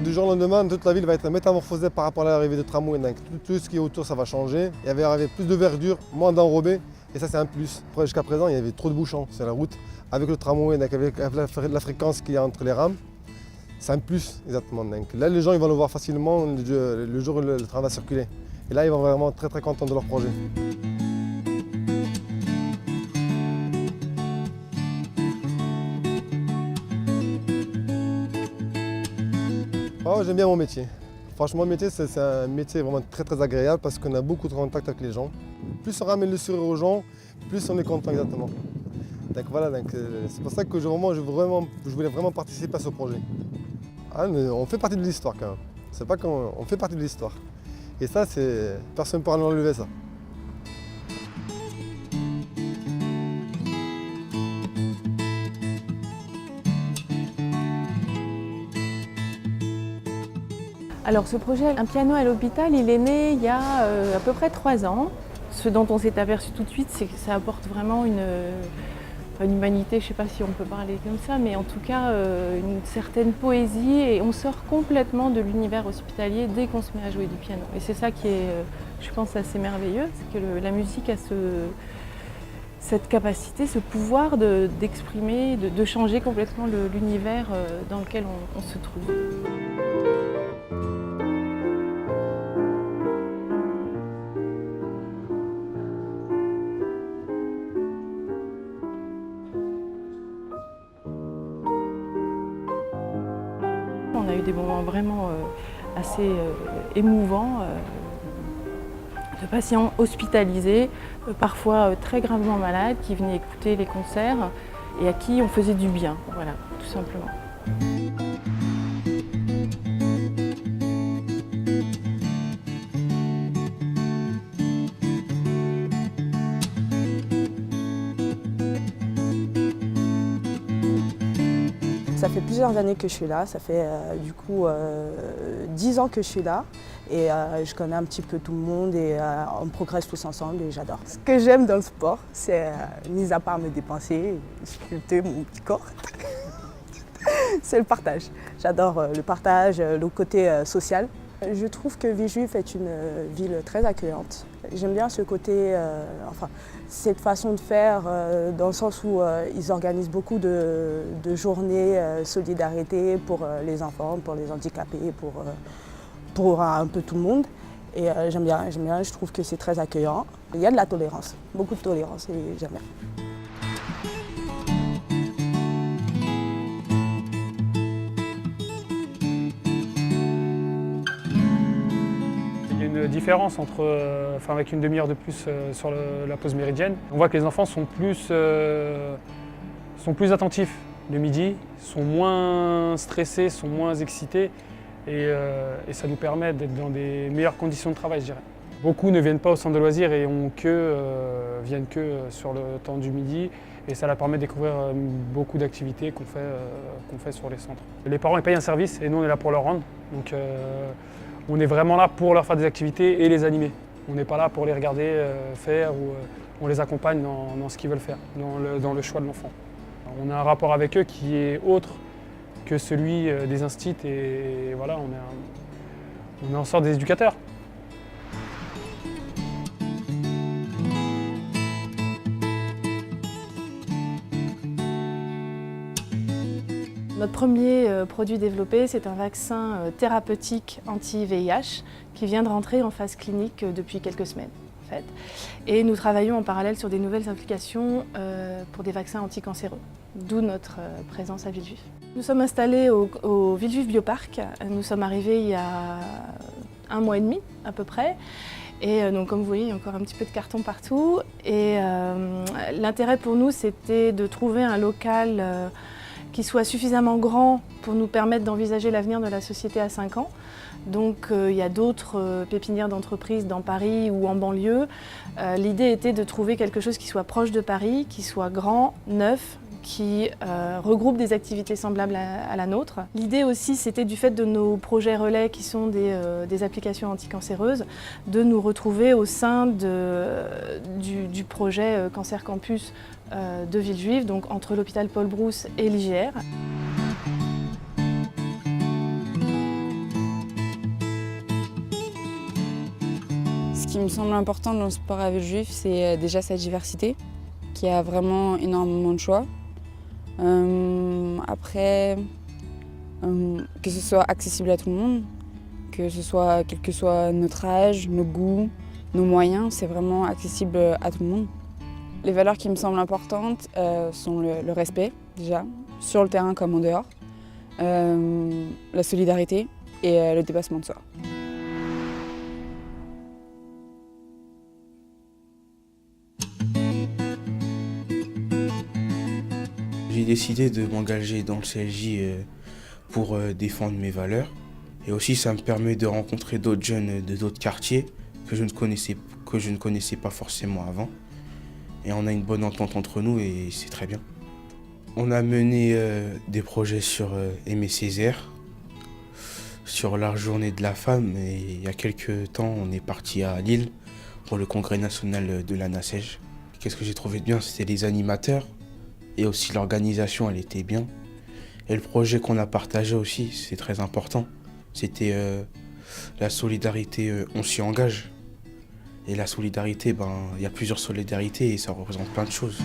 Du jour au lendemain, toute la ville va être métamorphosée par rapport à l'arrivée de tramway. Donc tout ce qui est autour, ça va changer. Il va y avoir plus de verdure, moins d'enrobés. Et ça, c'est un plus. Jusqu'à présent, il y avait trop de bouchons sur la route. Avec le tramway, donc avec la fréquence qu'il y a entre les rames, c'est un plus, exactement. Donc là, les gens ils vont le voir facilement le jour où le train va circuler. Et là, ils vont vraiment être très contents de leur projet. Oh, j'aime bien mon métier. Franchement, le métier, c'est un métier vraiment très agréable parce qu'on a beaucoup de contact avec les gens. Plus on ramène le sourire aux gens, plus on est content exactement. Donc voilà, c'est pour ça que je voulais vraiment participer à ce projet. Ah, on fait partie de l'histoire quand même. C'est pas qu'on fait partie de l'histoire. Et ça, personne ne pourra l'enlever ça. Alors ce projet, un piano à l'hôpital, il est né il y a à peu près 3 ans. Ce dont on s'est aperçu tout de suite, c'est que ça apporte vraiment une humanité, je ne sais pas si on peut parler comme ça, mais en tout cas une certaine poésie et on sort complètement de l'univers hospitalier dès qu'on se met à jouer du piano. Et c'est ça qui est, je pense, assez merveilleux, c'est que la musique a cette capacité, ce pouvoir d'exprimer, de changer complètement l'univers dans lequel on se trouve. On a eu des moments vraiment assez émouvants, de patients hospitalisés, parfois très gravement malades, qui venaient écouter les concerts et à qui on faisait du bien, voilà, tout simplement. Ça fait plusieurs années que je suis là, ça fait du coup 10 ans que je suis là et je connais un petit peu tout le monde et on progresse tous ensemble et j'adore. Ce que j'aime dans le sport, c'est, mis à part me dépenser, sculpter mon petit corps, c'est le partage. J'adore le partage, le côté social. Je trouve que Villejuif est une ville très accueillante. J'aime bien ce côté, cette façon de faire dans le sens où ils organisent beaucoup de journées solidarité pour les enfants, pour les handicapés, pour un peu tout le monde. Et j'aime bien, je trouve que c'est très accueillant. Il y a de la tolérance, beaucoup de tolérance et j'aime bien. Il y a une différence avec une demi-heure de plus sur la pause méridienne. On voit que les enfants sont plus attentifs le midi, sont moins stressés, sont moins excités et ça nous permet d'être dans des meilleures conditions de travail, je dirais. Beaucoup ne viennent pas au centre de loisirs et viennent que sur le temps du midi et ça leur permet de découvrir beaucoup d'activités qu'on fait sur les centres. Les parents ils payent un service et nous on est là pour leur rendre. Donc, on est vraiment là pour leur faire des activités et les animer. On n'est pas là pour les regarder faire ou on les accompagne dans ce qu'ils veulent faire, dans le choix de l'enfant. On a un rapport avec eux qui est autre que celui des instits et voilà, on est en sorte des éducateurs. Notre premier produit développé, c'est un vaccin thérapeutique anti-VIH qui vient de rentrer en phase clinique depuis quelques semaines. En fait. Et nous travaillons en parallèle sur des nouvelles applications pour des vaccins anticancéreux, d'où notre présence à Villejuif. Nous sommes installés au Villejuif Bioparc. Nous sommes arrivés il y a 1 mois et demi à peu près. Et donc comme vous voyez, il y a encore un petit peu de carton partout. Et l'intérêt pour nous, c'était de trouver un local qui soit suffisamment grand pour nous permettre d'envisager l'avenir de la société à 5 ans. Donc il y a d'autres pépinières d'entreprises dans Paris ou en banlieue. L'idée était de trouver quelque chose qui soit proche de Paris, qui soit grand, neuf, qui regroupe des activités semblables à la nôtre. L'idée aussi, c'était du fait de nos projets relais qui sont des applications anticancéreuses, de nous retrouver au sein du projet Cancer Campus de Villejuif, donc entre l'hôpital Paul Brousse et l'IGR. Ce qui me semble important dans le sport à Villejuif, c'est déjà sa diversité, qui a vraiment énormément de choix. Après, que ce soit accessible à tout le monde, que ce soit quel que soit notre âge, nos goûts, nos moyens, c'est vraiment accessible à tout le monde. Les valeurs qui me semblent importantes sont le respect, déjà, sur le terrain comme en dehors, la solidarité et le dépassement de soi. J'ai décidé de m'engager dans le CLJ pour défendre mes valeurs. Et aussi, ça me permet de rencontrer d'autres jeunes de d'autres quartiers que je ne connaissais pas forcément avant. Et on a une bonne entente entre nous et c'est très bien. On a mené des projets sur Aimé Césaire, sur la journée de la femme. Et il y a quelques temps, on est parti à Lille pour le congrès national de la NACEJ. Qu'est-ce que j'ai trouvé de bien, c'était les animateurs. Et aussi l'organisation, elle était bien. Et le projet qu'on a partagé aussi, c'est très important. C'était la solidarité, on s'y engage. Et la solidarité, il y a plusieurs solidarités et ça représente plein de choses.